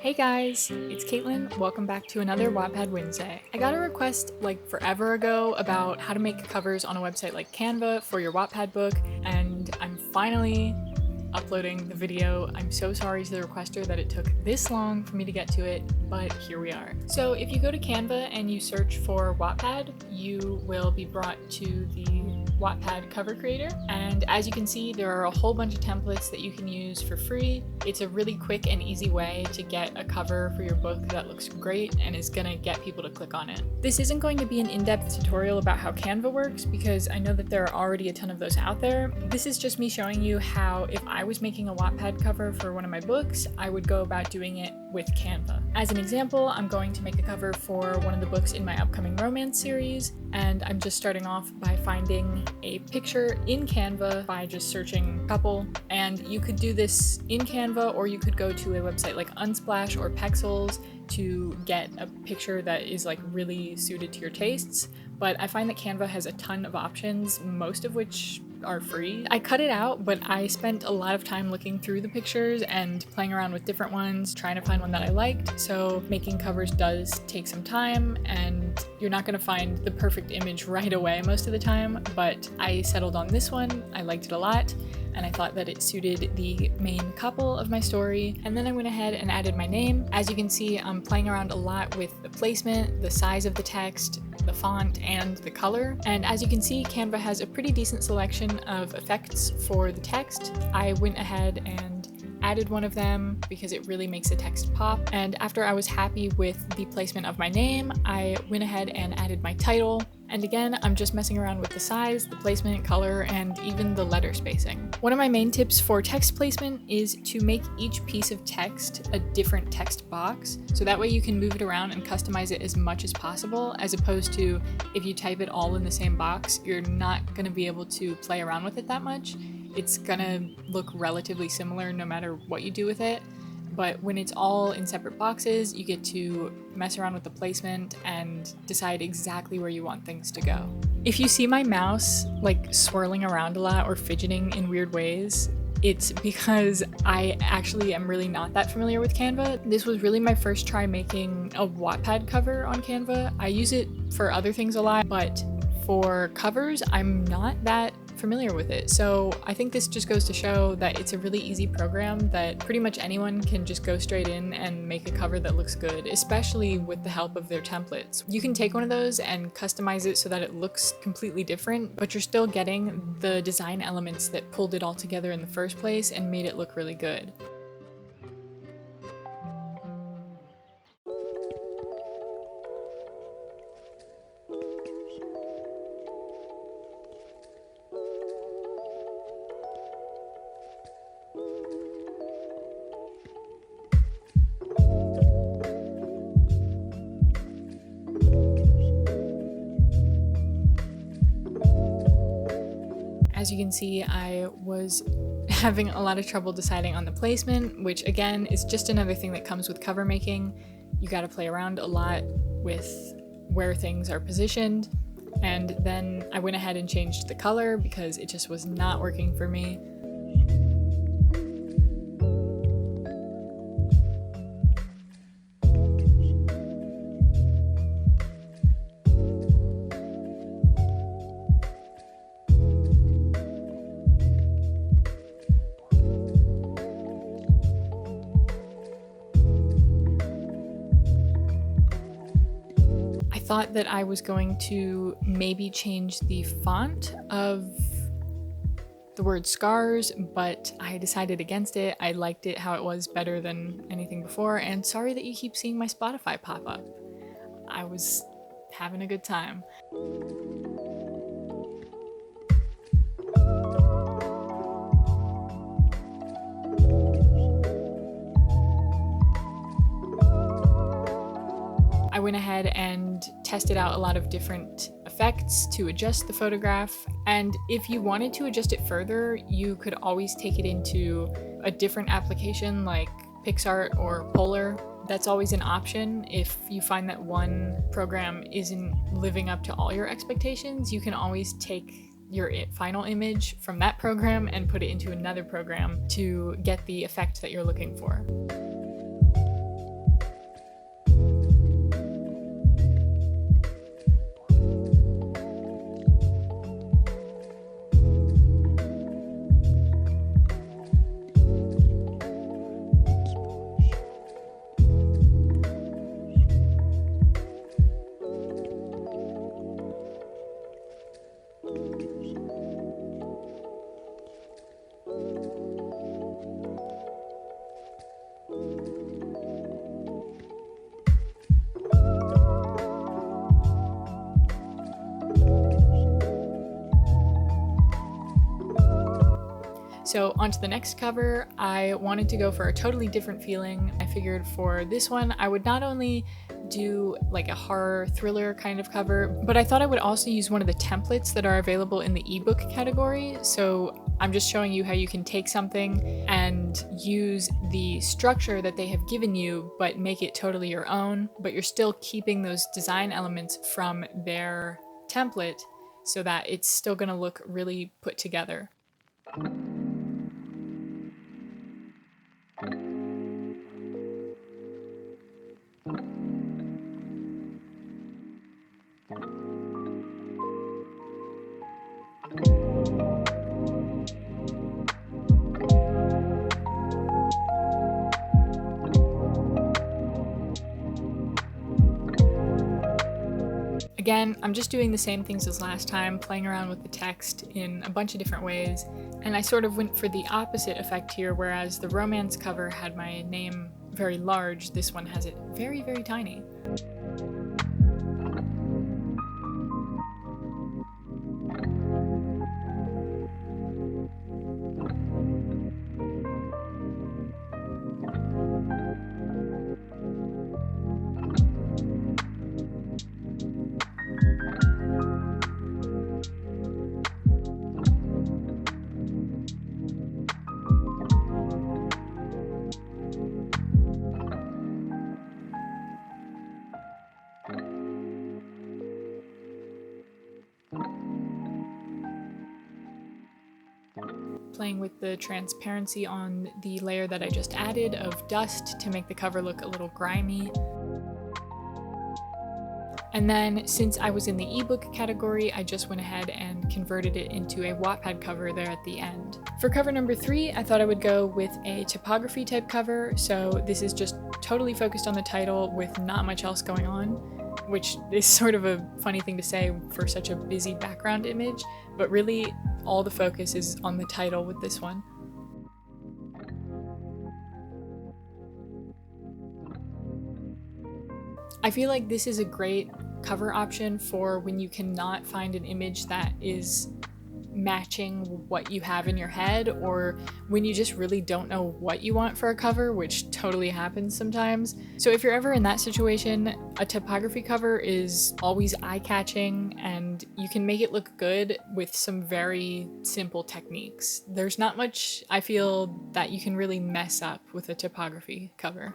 Hey guys, it's Caitlin. Welcome back to another Wattpad Wednesday. I got a request like forever ago about how to make covers on a website like Canva for your Wattpad book, and I'm finally uploading the video. I'm so sorry to the requester that it took this long for me to get to it, but here we are. So if you go to Canva and you search for Wattpad, you will be brought to the Wattpad cover creator, and as you can see, there are a whole bunch of templates that you can use for free. It's a really quick and easy way to get a cover for your book that looks great and is gonna get people to click on it. This isn't going to be an in-depth tutorial about how Canva works because I know that there are already a ton of those out there. This is just me showing you how, if I was making a Wattpad cover for one of my books, I would go about doing it with Canva. As an example, I'm going to make a cover for one of the books in my upcoming romance series, and I'm just starting off by finding a picture in Canva by just searching couple. And you could do this in Canva, or you could go to a website like Unsplash or Pexels to get a picture that is like really suited to your tastes. But I find that Canva has a ton of options, most of which are free. I cut it out, but I spent a lot of time looking through the pictures and playing around with different ones, trying to find one that I liked. So making covers does take some time, and you're not gonna find the perfect image right away most of the time, but I settled on this one. I liked it a lot, and I thought that it suited the main couple of my story. And then I went ahead and added my name. As you can see, I'm playing around a lot with the placement, the size of the text, the font, and the color. And as you can see, Canva has a pretty decent selection of effects for the text. I went ahead and added one of them because it really makes the text pop. And after I was happy with the placement of my name, I went ahead and added my title. And again, I'm just messing around with the size, the placement, color, and even the letter spacing. One of my main tips for text placement is to make each piece of text a different text box, so that way you can move it around and customize it as much as possible, as opposed to if you type it all in the same box, you're not going to be able to play around with it that much. It's gonna look relatively similar no matter what you do with it. But when it's all in separate boxes, you get to mess around with the placement and decide exactly where you want things to go. If you see my mouse like swirling around a lot or fidgeting in weird ways, it's because I actually am really not that familiar with Canva. This was really my first try making a Wattpad cover on Canva. I use it for other things a lot, but for covers, I'm not that familiar with it. So I think this just goes to show that it's a really easy program that pretty much anyone can just go straight in and make a cover that looks good, especially with the help of their templates. You can take one of those and customize it so that it looks completely different, but you're still getting the design elements that pulled it all together in the first place and made it look really good. As you can see, I was having a lot of trouble deciding on the placement, which again is just another thing that comes with cover making. You gotta play around a lot with where things are positioned. And then I went ahead and changed the color because it just was not working for me. Thought that I was going to maybe change the font of the word scars, but I decided against it. I liked it how it was better than anything before, and sorry that you keep seeing my Spotify pop up. I was having a good time. I went ahead and tested out a lot of different effects to adjust the photograph, and if you wanted to adjust it further, you could always take it into a different application like PixArt or Polar. That's always an option. If you find that one program isn't living up to all your expectations, you can always take your final image from that program and put it into another program to get the effect that you're looking for. So onto the next cover, I wanted to go for a totally different feeling. I figured for this one, I would not only do like a horror thriller kind of cover, but I thought I would also use one of the templates that are available in the ebook category. So I'm just showing you how you can take something and use the structure that they have given you, but make it totally your own, but you're still keeping those design elements from their template so that it's still going to look really put together. Again, I'm just doing the same things as last time, playing around with the text in a bunch of different ways, and I sort of went for the opposite effect here. Whereas the romance cover had my name very large, this one has it very, very tiny. Playing with the transparency on the layer that I just added of dust to make the cover look a little grimy. And then since I was in the ebook category, I just went ahead and converted it into a Wattpad cover there at the end. For cover number 3, I thought I would go with a typography type cover, so this is just totally focused on the title with not much else going on, which is sort of a funny thing to say for such a busy background image, but really all the focus is on the title with this one. I feel like this is a great cover option for when you cannot find an image that is matching what you have in your head, or when you just really don't know what you want for a cover, which totally happens sometimes. So if you're ever in that situation, a typography cover is always eye-catching, and you can make it look good with some very simple techniques. There's not much, I feel, that you can really mess up with a typography cover.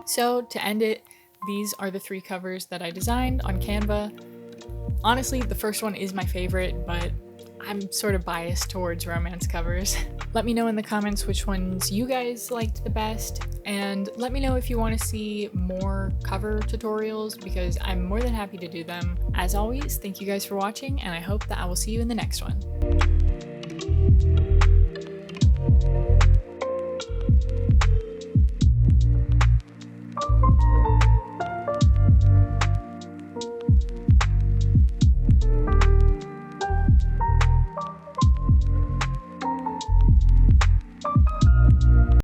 So to end it, these are the 3 covers that I designed on Canva. Honestly, the first one is my favorite, but I'm sort of biased towards romance covers. Let me know in the comments which ones you guys liked the best, and let me know if you want to see more cover tutorials, because I'm more than happy to do them. As always, thank you guys for watching, and I hope that I will see you in the next one.